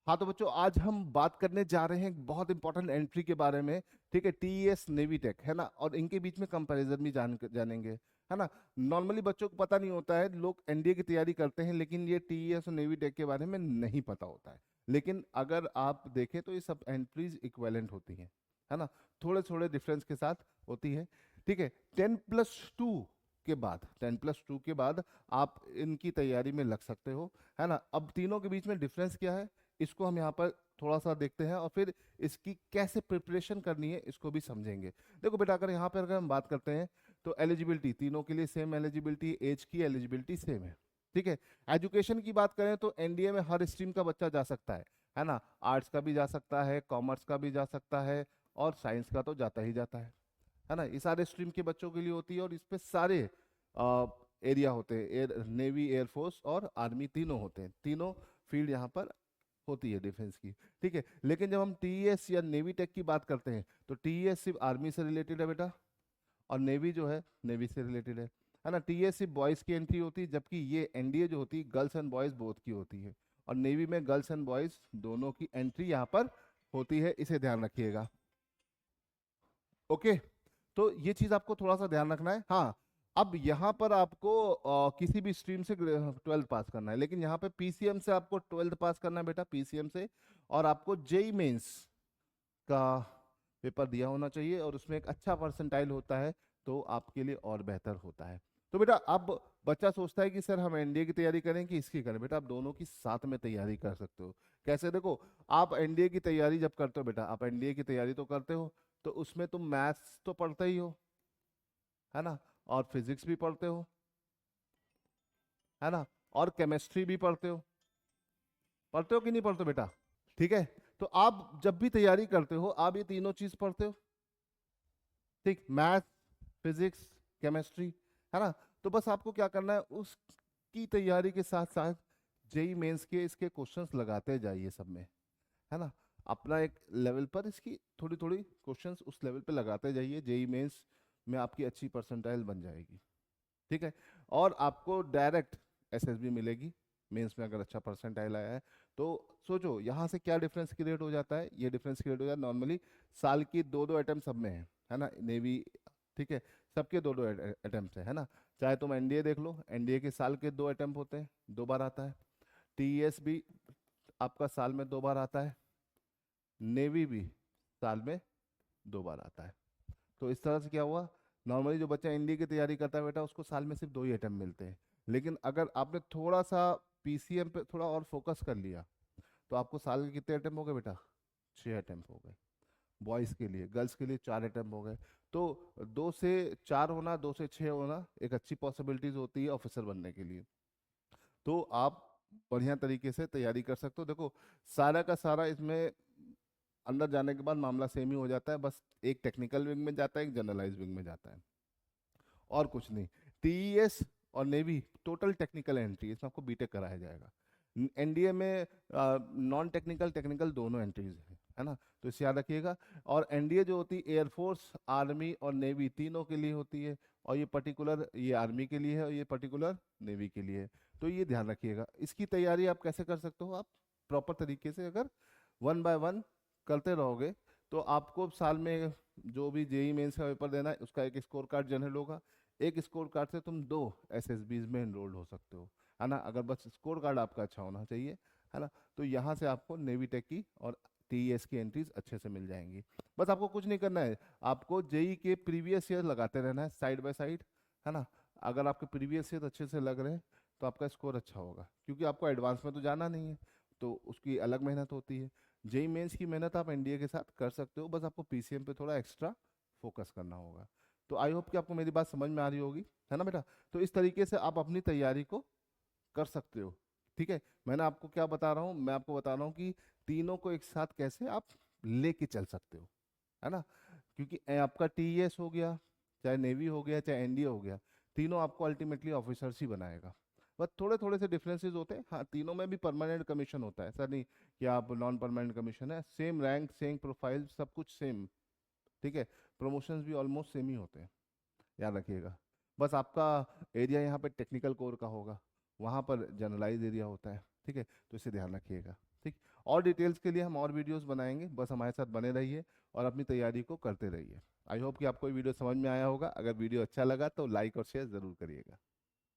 हाँ तो बच्चों आज हम बात करने जा रहे हैं एक बहुत इंपॉर्टेंट एंट्री के बारे में। ठीक है, टीईएस नेवी टेक है ना, और इनके बीच में कंपैरिजन भी जानेंगे, है ना। नॉर्मली बच्चों को पता नहीं होता है, लोग एनडीए की तैयारी करते हैं लेकिन ये टीईएस और नेवी टेक के बारे में नहीं पता होता है। लेकिन अगर आप देखें तो ये सब एंट्रीज इक्वेलेंट होती हैं, है ना, थोड़े थोड़े डिफरेंस के साथ होती है। ठीक है, 10+2 के बाद 10+2 के बाद आप इनकी तैयारी में लग सकते हो, है ना। अब तीनों के बीच में डिफरेंस क्या है इसको हम यहाँ पर थोड़ा सा देखते हैं, और फिर इसकी कैसे प्रिपरेशन करनी है इसको भी समझेंगे। देखो बेटा, अगर यहाँ पर अगर हम बात करते हैं तो एलिजिबिलिटी तीनों के लिए सेम एलिजिबिलिटी, एज की एलिजिबिलिटी सेम है। ठीक है, एजुकेशन की बात करें तो एनडीए में हर स्ट्रीम का बच्चा जा सकता है ना। आर्ट्स का भी जा सकता है, कॉमर्स का भी जा सकता है, और साइंस का तो जाता ही जाता है ना। ये सारे स्ट्रीम के बच्चों के लिए होती है, और इस पे सारे एरिया होते हैं, एयर नेवी, एयरफोर्स और आर्मी तीनों होते हैं, तीनों फील्ड यहाँ पर होती है डिफेंस की। ठीक है, लेकिन जब हम टीईएस या नेवी टेक की बात करते हैं तो टीईएस सिर्फ आर्मी से रिलेटेड है बेटा, और नेवी जो है नेवी से रिलेटेड है ना। टीईएस सिर्फ बॉयज़ की एंट्री होती है, जबकि ये एनडीए जो होती है गर्ल्स एंड बॉयज़ बोथ की होती है, और नेवी में गर्ल्स एंड बॉयज़ दोनों की एंट्री यहाँ पर होती है, इसे ध्यान रखिएगा। ओके, तो ये चीज आपको थोड़ा सा ध्यान रखना है। हाँ, अब यहाँ पर आपको किसी भी स्ट्रीम से 12th पास करना है, लेकिन यहाँ पे पीसीएम से आपको 12th पास करना है बेटा, पीसीएम से। और आपको जेई मेंस का पेपर दिया होना चाहिए, और उसमें एक अच्छा परसेंटाइल होता है तो आपके लिए और बेहतर होता है। तो बेटा अब बच्चा सोचता है कि सर हम एनडीए की तैयारी करें कि इसकी करें, बेटा आप दोनों की साथ में तैयारी कर सकते हो। कैसे, देखो, आप एनडीए की तैयारी जब करते हो बेटा, आप एनडीए की तैयारी तो करते हो, तो उसमें तुम मैथ्स तो पढ़ते ही हो, है ना, और फिजिक्स भी पढ़ते हो, है ना, और केमिस्ट्री भी पढ़ते हो कि नहीं पढ़ते हो बेटा। ठीक है, तो आप जब भी तैयारी करते हो आप ये तीनों चीज पढ़ते हो, ठीक, मैथ, फिजिक्स, केमिस्ट्री, है ना। तो बस आपको क्या करना है, उसकी तैयारी के साथ साथ जेई मेंस के इसके क्वेश्चंस लगाते जाइए सब में, है ना। अपना एक लेवल पर इसकी थोड़ी थोड़ी क्वेश्चंस उस लेवल पे लगाते जाइए, जेई मेंस में आपकी अच्छी परसेंटाइल बन जाएगी। ठीक है, और आपको डायरेक्ट एसएसबी मिलेगी मेंस में अगर अच्छा परसेंटाइल आया है तो। सोचो यहाँ से क्या डिफरेंस क्रिएट हो जाता है, ये डिफरेंस क्रिएट हो जाता है नॉर्मली साल की दो दो अटेम्प्ट सब में है ना, नेवी, ठीक है, सबके दो दो अटेम्प्ट है ना। चाहे तुम एनडीए देख लो, एनडीए के साल के दो अटेम्प्ट होते हैं, दो बार आता है। टीईएस भी आपका साल में दो बार आता है, नेवी भी साल में दो बार आता है। तो इस तरह से क्या हुआ, नॉर्मली जो बच्चा एनडीए की तैयारी करता है बेटा उसको साल में सिर्फ दो ही अटेम्प्ट मिलते हैं। लेकिन अगर आपने थोड़ा सा पीसीएम पे थोड़ा और फोकस कर लिया तो आपको साल के कितने अटेम्प्ट हो गए बेटा, 6 अटेम्प्ट हो गए। बॉयज़ के लिए, गर्ल्स के लिए 4 अटेम्प्ट हो गए। तो 2 से 4 होना, 2 से 6 होना एक अच्छी पॉसिबिलिटीज होती है ऑफिसर बनने के लिए। तो आप बढ़िया तरीके से तैयारी कर सकते हो। देखो, सारा का सारा इसमें अंदर जाने के बाद मामला सेम ही हो जाता है, बस एक टेक्निकल विंग में जाता है, एक जनरलाइज विंग में जाता है, और कुछ नहीं। टीईएस और नेवी टोटल टेक्निकल एंट्री, इसमें आपको बीटेक कराया जाएगा। एनडीए में नॉन टेक्निकल टेक्निकल दोनों एंट्रीज है ना, तो इसे याद रखिएगा। और एनडीए जो होती है एयरफोर्स, आर्मी और नेवी तीनों के लिए होती है, और ये पर्टिकुलर ये आर्मी के लिए है और ये पर्टिकुलर नेवी के लिए है। तो ये ध्यान रखिएगा। इसकी तैयारी आप कैसे कर सकते हो, आप प्रॉपर तरीके से अगर 1 बाय 1 करते रहोगे तो आपको साल में जो भी जेई मेंस का पेपर देना है उसका एक स्कोर कार्ड जनरेट होगा। एक स्कोर कार्ड से तुम 2 एसएसबीज में एनरोल्ड हो सकते हो, है ना, अगर बस स्कोर कार्ड आपका अच्छा होना चाहिए, है ना। तो यहाँ से आपको नेवी टेक की और टीईएस की एंट्रीज अच्छे से मिल जाएंगी। बस आपको कुछ नहीं करना है, आपको जेई के प्रीवियस ईयर लगाते रहना है साइड बाय साइड, है ना। अगर आपके प्रीवियस ईयर अच्छे से लग रहे हैं तो आपका स्कोर अच्छा होगा, क्योंकि आपको एडवांस में तो जाना नहीं है, तो उसकी अलग मेहनत होती है। जेई मेंस की मेहनत आप एनडीए के साथ कर सकते हो, बस आपको पीसीएम पे थोड़ा एक्स्ट्रा फोकस करना होगा। तो आई होप कि आपको मेरी बात समझ में आ रही होगी, है ना बेटा। तो इस तरीके से आप अपनी तैयारी को कर सकते हो। ठीक है, मैंने आपको क्या बता रहा हूँ, मैं आपको बता रहा हूँ कि तीनों को एक साथ कैसे आप लेके चल सकते हो, है ना। क्योंकि आपका टीईएस हो गया, चाहे नेवी हो गया, चाहे एनडीए हो गया, तीनों आपको अल्टीमेटली ऑफिसर्स ही बनाएगा। बस थोड़े थोड़े से डिफरेंसेस होते हैं। हाँ, तीनों में भी परमानेंट कमीशन होता है, ऐसा नहीं कि आप नॉन परमानेंट कमीशन है, सेम रैंक, सेम प्रोफाइल, सब कुछ सेम। ठीक है, प्रमोशंस भी ऑलमोस्ट सेम ही होते हैं, याद रखिएगा। बस आपका एरिया यहाँ पे टेक्निकल कोर का होगा, वहाँ पर जनरलाइज एरिया होता है। ठीक है, तो इसे ध्यान रखिएगा। ठीक। और डिटेल्स के लिए हम और वीडियोस बनाएंगे, बस हमारे साथ बने रहिए और अपनी तैयारी को करते रहिए। आई होप कि आपको ये वीडियो समझ में आया होगा। अगर वीडियो अच्छा लगा तो लाइक और शेयर ज़रूर करिएगा।